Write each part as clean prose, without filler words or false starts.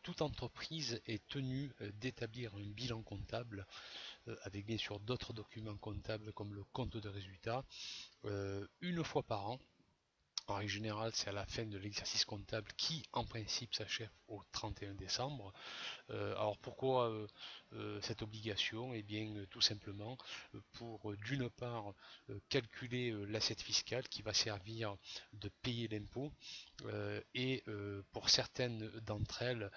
toute entreprise est tenue d'établir un bilan comptable avec bien sûr d'autres documents comptables comme le compte de résultat une fois par an. En règle générale, c'est à la fin de l'exercice comptable qui, en principe, s'achève au 31 décembre. Alors pourquoi cette obligation? Eh bien tout simplement pour d'une part calculer l'assiette fiscale qui va servir de payer l'impôt et pour certaines d'entre elles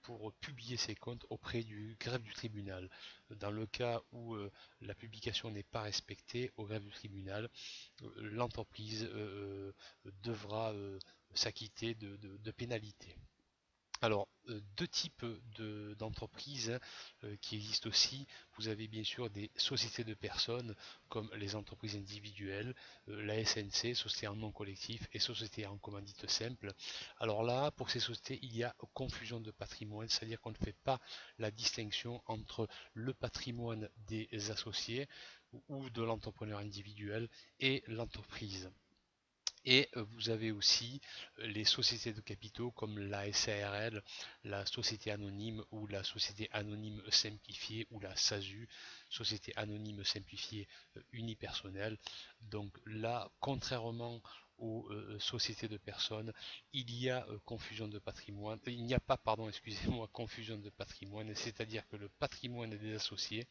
pour publier ses comptes auprès du greffe du tribunal. Dans le cas où la publication n'est pas respectée au greffe du tribunal, l'entreprise devra s'acquitter de pénalités. Alors, deux types d'entreprises qui existent aussi. Vous avez bien sûr des sociétés de personnes comme les entreprises individuelles, la SNC, société en nom collectif et société en commandite simple. Alors là, pour ces sociétés, il y a confusion de patrimoine, c'est-à-dire qu'on ne fait pas la distinction entre le patrimoine des associés ou de l'entrepreneur individuel et l'entreprise. Et vous avez aussi les sociétés de capitaux comme la SARL, la société anonyme ou la société anonyme simplifiée ou la SASU, société anonyme simplifiée unipersonnelle. Donc là, contrairement aux sociétés de personnes, il y a confusion de patrimoine, il n'y a pas, pardon, excusez-moi, confusion de patrimoine, c'est-à-dire que le patrimoine des associés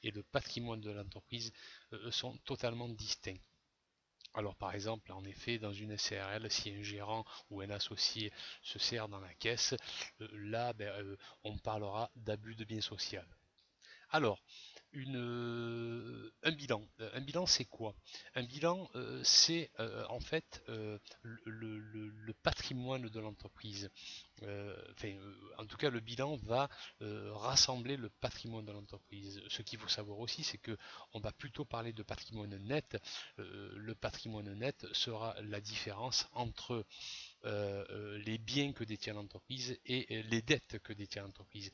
et le patrimoine de l'entreprise sont totalement distincts. Alors par exemple, en effet, dans une SARL, si un gérant ou un associé se sert dans la caisse, là, on parlera d'abus de bien social. Alors, un bilan. Un bilan, c'est quoi? Un bilan, c'est en fait le patrimoine de l'entreprise. En tout cas, le bilan va rassembler le patrimoine de l'entreprise. Ce qu'il faut savoir aussi, c'est que on va plutôt parler de patrimoine net. Le patrimoine net sera la différence entre les biens que détient l'entreprise et les dettes que détient l'entreprise.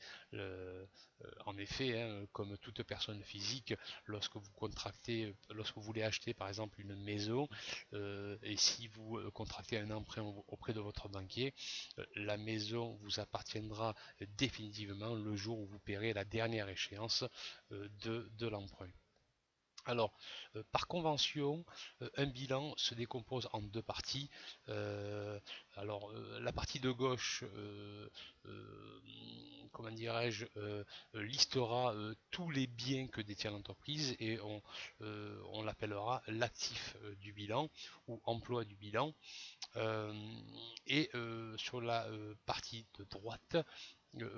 En effet, hein, comme toute personne physique, lorsque vous voulez acheter par exemple une maison, et si vous contractez un emprunt auprès de votre banquier, la maison vous appartiendra définitivement le jour où vous paierez la dernière échéance de l'emprunt. Alors, par convention, un bilan se décompose en deux parties. Euh, la partie de gauche, euh, comment dirais-je, listera tous les biens que détient l'entreprise et on l'appellera l'actif du bilan ou emploi du bilan. Euh, et sur la partie de droite,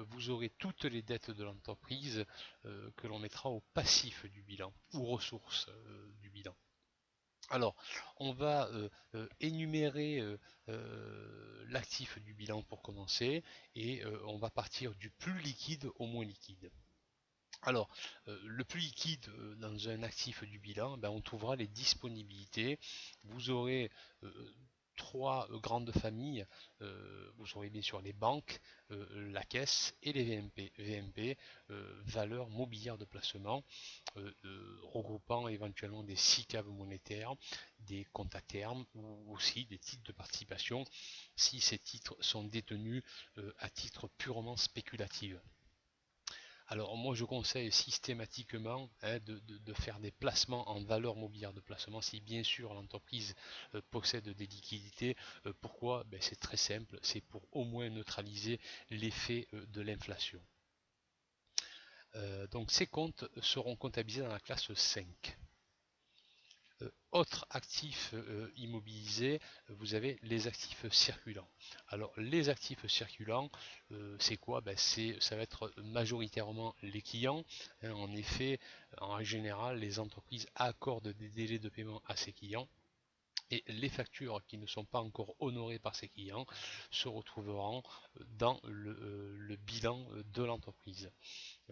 vous aurez toutes les dettes de l'entreprise que l'on mettra au passif du bilan, ou ressources du bilan. Alors, on va énumérer l'actif du bilan pour commencer, et on va partir du plus liquide au moins liquide. Alors, le plus liquide dans un actif du bilan, on trouvera les disponibilités. Vous aurez trois grandes familles. Vous aurez bien sûr les banques, la caisse et les VMP. VMP, valeurs mobilières de placement, regroupant éventuellement des SICAV monétaires, des comptes à terme ou aussi des titres de participation si ces titres sont détenus à titre purement spéculatif. Alors moi je conseille systématiquement de faire des placements en valeur mobilière de placement si bien sûr l'entreprise possède des liquidités. Pourquoi? C'est très simple, c'est pour au moins neutraliser l'effet de l'inflation. Donc ces comptes seront comptabilisés dans la classe 5. Autre actif immobilisé, vous avez les actifs circulants. Alors les actifs circulants, c'est quoi? Ça va être majoritairement les clients. Hein, en effet, en général, les entreprises accordent des délais de paiement à ses clients. Et les factures qui ne sont pas encore honorées par ces clients se retrouveront dans le bilan de l'entreprise.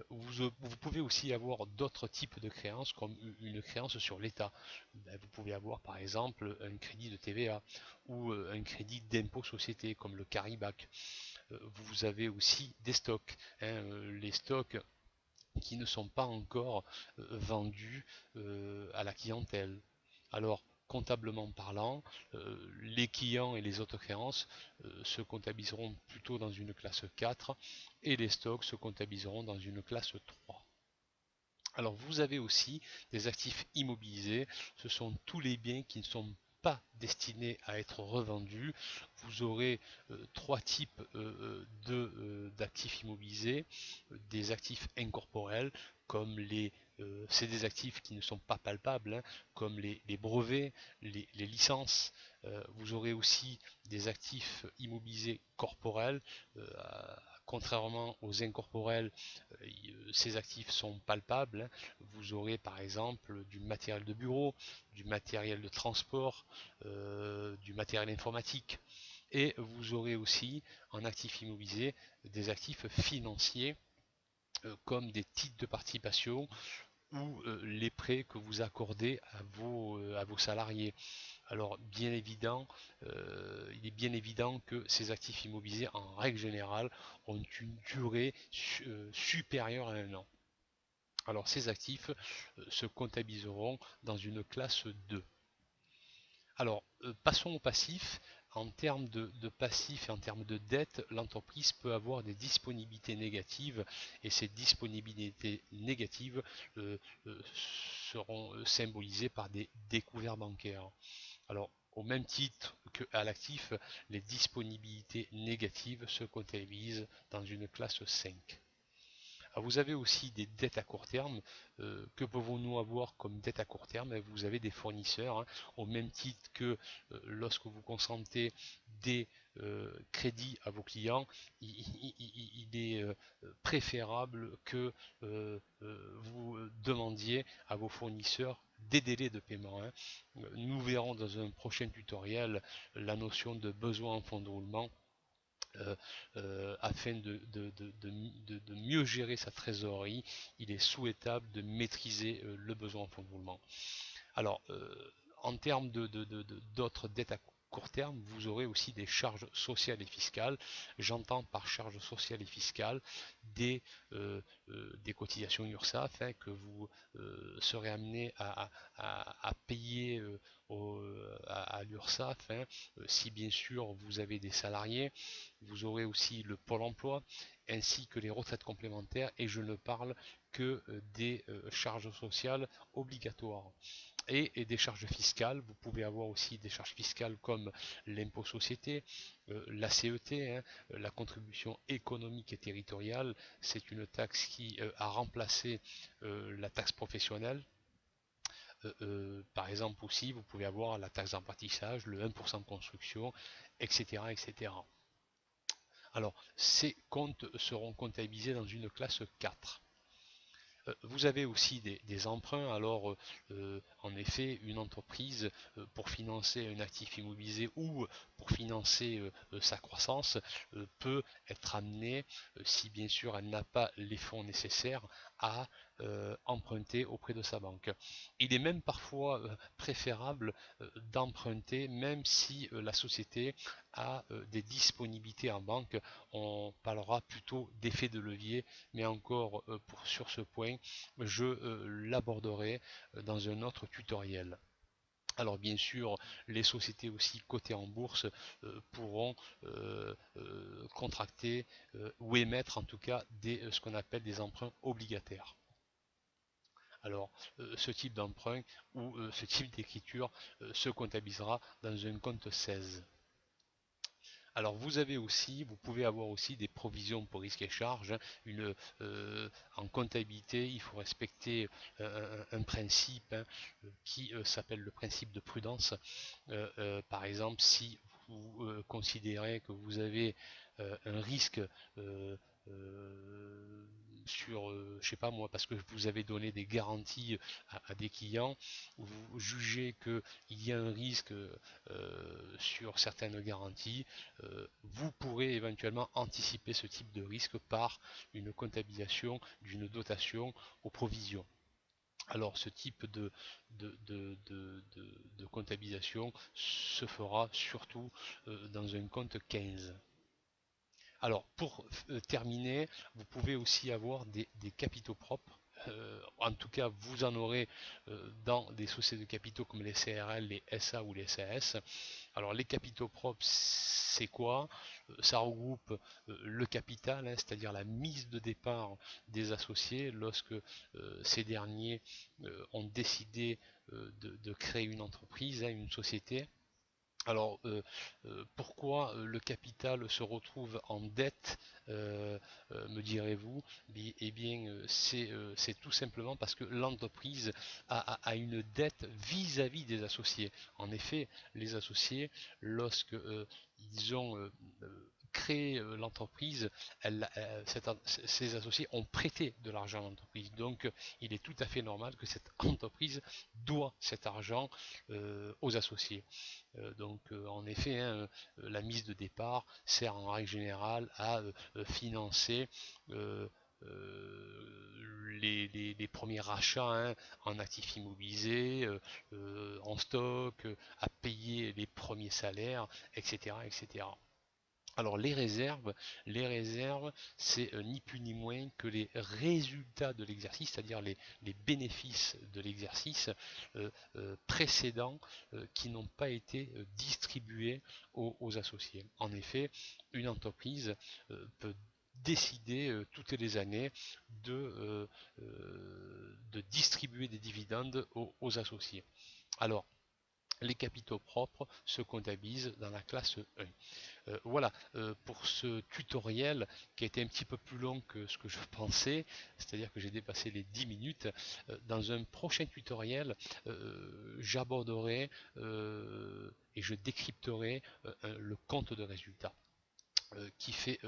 Vous pouvez aussi avoir d'autres types de créances comme une créance sur l'État. Vous pouvez avoir par exemple un crédit de TVA ou un crédit d'impôt société comme le Caribac. Vous avez aussi des stocks, hein, les stocks qui ne sont pas encore vendus à la clientèle. Alors comptablement parlant, les clients et les autres créances se comptabiliseront plutôt dans une classe 4 et les stocks se comptabiliseront dans une classe 3. Alors vous avez aussi des actifs immobilisés, ce sont tous les biens qui ne sont pas destinés à être revendus. Vous aurez trois types d'actifs immobilisés, des actifs incorporels comme c'est des actifs qui ne sont pas palpables, hein, comme les brevets, les licences. Vous aurez aussi des actifs immobilisés corporels. Contrairement aux incorporels, ces actifs sont palpables, hein. Vous aurez par exemple du matériel de bureau, du matériel de transport, du matériel informatique. Et vous aurez aussi en actifs immobilisés des actifs financiers comme des titres de participation ou les prêts que vous accordez à vos salariés. Alors il est bien évident que ces actifs immobilisés en règle générale ont une durée supérieure à un an. Alors ces actifs se comptabiliseront dans une classe 2. Alors passons au passif. En termes de passif et en termes de dette, l'entreprise peut avoir des disponibilités négatives et ces disponibilités négatives euh, euh, seront symbolisées par des découverts bancaires. Alors, au même titre qu'à l'actif, les disponibilités négatives se comptabilisent dans une classe 5. Alors, vous avez aussi des dettes à court terme. Que pouvons-nous avoir comme dette à court terme? Vous avez des fournisseurs, hein, au même titre que lorsque vous consentez des crédits à vos clients, il est préférable que vous demandiez à vos fournisseurs des délais de paiement, hein. Nous verrons dans un prochain tutoriel la notion de besoin en fonds de roulement afin de mieux gérer sa trésorerie. Il est souhaitable de maîtriser le besoin en fonds de roulement. Alors, en termes d'autres dettes à court terme, vous aurez aussi des charges sociales et fiscales. J'entends par charges sociales et fiscales des, des cotisations URSSAF, hein, que vous serez amené à payer à l'URSSAF, hein, si bien sûr vous avez des salariés. Vous aurez aussi le pôle emploi ainsi que les retraites complémentaires, et je ne parle que des charges sociales obligatoires. Et des charges fiscales. Vous pouvez avoir aussi des charges fiscales comme l'impôt société, la CET, hein, la contribution économique et territoriale. C'est une taxe qui a remplacé la taxe professionnelle. Par exemple aussi, vous pouvez avoir la taxe d'apprentissage, le 1% de construction, etc., etc. Alors, ces comptes seront comptabilisés dans une classe 4. Vous avez aussi des emprunts. Alors, en effet, une entreprise, pour financer un actif immobilisé ou pour financer sa croissance, peut être amenée, si bien sûr elle n'a pas les fonds nécessaires, à emprunter auprès de sa banque. Il est même parfois préférable d'emprunter, même si la société a des disponibilités en banque. On parlera plutôt d'effet de levier, mais encore sur ce point, je l'aborderai dans un autre tutoriel. Alors bien sûr, les sociétés aussi cotées en bourse pourront contracter ou émettre en tout cas ce qu'on appelle des emprunts obligataires. Alors ce type d'emprunt ou ce type d'écriture se comptabilisera dans un compte 16. Alors vous pouvez avoir aussi des provisions pour risques et charges, hein. En comptabilité, il faut respecter un principe, hein, qui s'appelle le principe de prudence. Par exemple, si vous considérez que vous avez un risque euh, euh, sur, je sais pas moi, parce que vous avez donné des garanties à des clients, vous jugez qu'il y a un risque sur certaines garanties, vous pourrez éventuellement anticiper ce type de risque par une comptabilisation d'une dotation aux provisions. Alors ce type de comptabilisation se fera surtout dans un compte 15. Alors pour terminer, vous pouvez aussi avoir des capitaux propres. en tout cas vous en aurez dans des sociétés de capitaux comme les CRL, les SA ou les SAS. Alors les capitaux propres, c'est quoi? Ça regroupe le capital, hein, c'est-à-dire la mise de départ des associés lorsque ces derniers ont décidé de créer une entreprise, hein, une société. Alors, pourquoi le capital se retrouve en dette, me direz-vous? Eh bien, c'est tout simplement parce que l'entreprise a une dette vis-à-vis des associés. En effet, les associés, lorsque ils ont créé l'entreprise, ces associés ont prêté de l'argent à l'entreprise. Donc, il est tout à fait normal que cette entreprise doit cet argent aux associés. En effet, hein, la mise de départ sert en règle générale à financer euh, les premiers rachats, hein, en actifs immobilisés, en stock, à payer les premiers salaires, etc., etc. Alors les réserves, c'est ni plus ni moins que les résultats de l'exercice, c'est-à-dire les bénéfices de l'exercice précédents qui n'ont pas été distribués aux associés. En effet, une entreprise peut décider toutes les années de distribuer des dividendes aux associés. Alors, les capitaux propres se comptabilisent dans la classe 1. Voilà, pour ce tutoriel qui a été un petit peu plus long que ce que je pensais, c'est-à-dire que j'ai dépassé les 10 minutes. Dans un prochain tutoriel, j'aborderai et je décrypterai le compte de résultat qui fait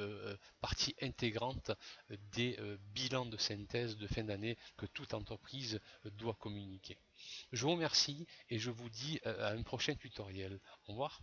partie intégrante des bilans de synthèse de fin d'année que toute entreprise doit communiquer. Je vous remercie et je vous dis à un prochain tutoriel. Au revoir.